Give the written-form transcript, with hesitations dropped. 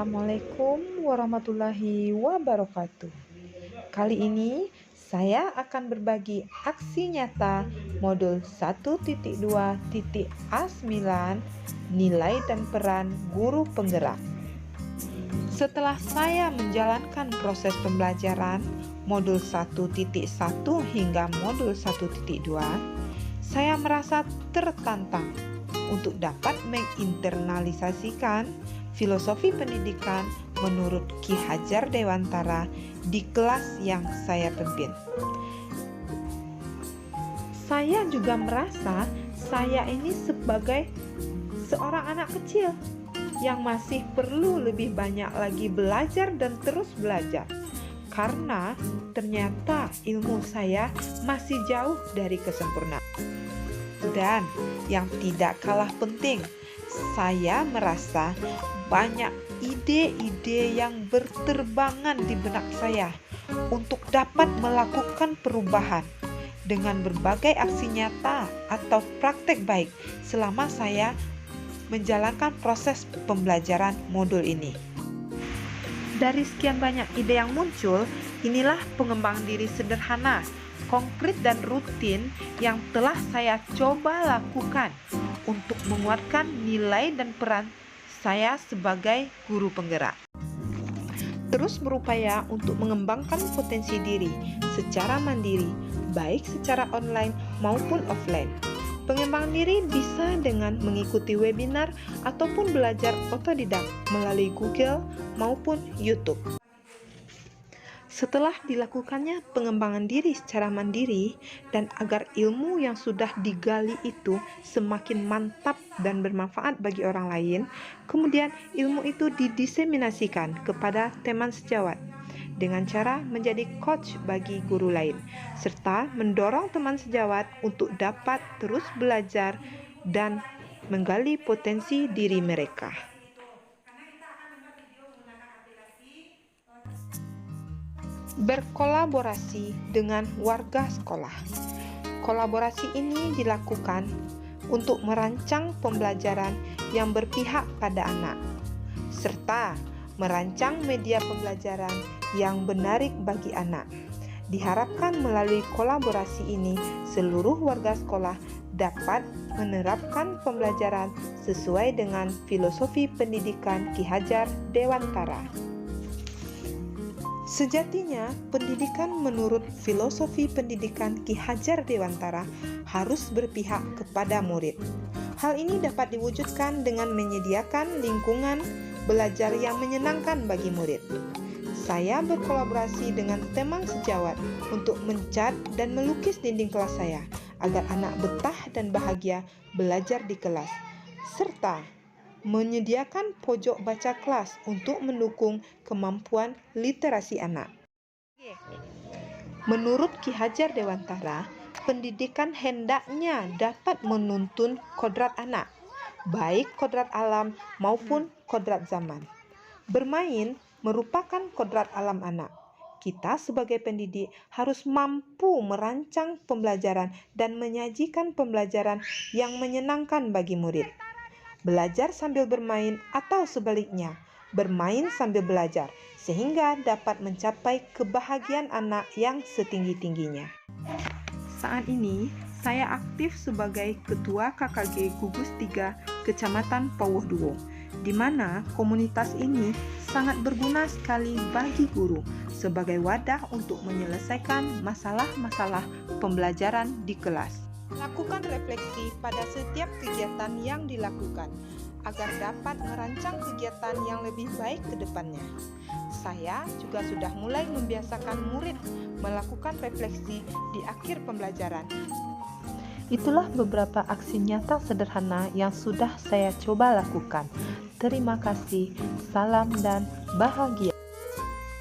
Assalamualaikum warahmatullahi wabarakatuh. Kali ini saya akan berbagi aksi nyata modul 1.2.A9 nilai dan peran guru penggerak. Setelah saya menjalankan proses pembelajaran modul 1.1 hingga modul 1.2, saya merasa tertantang untuk dapat menginternalisasikan filosofi pendidikan menurut Ki Hajar Dewantara di kelas yang saya pimpin. Saya juga merasa saya ini sebagai seorang anak kecil yang masih perlu lebih banyak lagi belajar dan terus belajar, karena ternyata ilmu saya masih jauh dari kesempurnaan. Dan yang tidak kalah penting, saya merasa banyak ide-ide yang berterbangan di benak saya untuk dapat melakukan perubahan dengan berbagai aksi nyata atau praktek baik selama saya menjalankan proses pembelajaran modul ini. Dari sekian banyak ide yang muncul, inilah pengembangan diri sederhana, konkret dan rutin yang telah saya coba lakukan untuk menguatkan nilai dan peran saya sebagai guru penggerak. Terus berupaya untuk mengembangkan potensi diri secara mandiri, baik secara online maupun offline. Pengembangan diri bisa dengan mengikuti webinar ataupun belajar otodidak melalui Google maupun YouTube. Setelah dilakukannya pengembangan diri secara mandiri dan agar ilmu yang sudah digali itu semakin mantap dan bermanfaat bagi orang lain, kemudian ilmu itu didiseminasikan kepada teman sejawat dengan cara menjadi coach bagi guru lain, serta mendorong teman sejawat untuk dapat terus belajar dan menggali potensi diri mereka. Berkolaborasi dengan warga sekolah. Kolaborasi ini dilakukan untuk merancang pembelajaran yang berpihak pada anak, serta merancang media pembelajaran yang menarik bagi anak. Diharapkan melalui kolaborasi ini, seluruh warga sekolah dapat menerapkan pembelajaran sesuai dengan filosofi pendidikan Ki Hajar Dewantara. Sejatinya, pendidikan menurut filosofi pendidikan Ki Hajar Dewantara harus berpihak kepada murid. Hal ini dapat diwujudkan dengan menyediakan lingkungan belajar yang menyenangkan bagi murid. Saya berkolaborasi dengan teman sejawat untuk mencat dan melukis dinding kelas saya agar anak betah dan bahagia belajar di kelas, serta menyediakan pojok baca kelas untuk mendukung kemampuan literasi anak. Menurut Ki Hajar Dewantara, pendidikan hendaknya dapat menuntun kodrat anak, baik kodrat alam maupun kodrat zaman. Bermain merupakan kodrat alam anak. Kita sebagai pendidik harus mampu merancang pembelajaran dan menyajikan pembelajaran yang menyenangkan bagi murid. Belajar sambil bermain atau sebaliknya, bermain sambil belajar, sehingga dapat mencapai kebahagiaan anak yang setinggi-tingginya. Saat ini, saya aktif sebagai Ketua KKG Gugus 3 Kecamatan Pauh Duo, di mana komunitas ini sangat berguna sekali bagi guru sebagai wadah untuk menyelesaikan masalah-masalah pembelajaran di kelas. Lakukan refleksi pada setiap kegiatan yang dilakukan agar dapat merancang kegiatan yang lebih baik ke depannya. Saya juga sudah mulai membiasakan murid melakukan refleksi di akhir pembelajaran. Itulah beberapa aksi nyata sederhana yang sudah saya coba lakukan. Terima kasih, salam dan bahagia.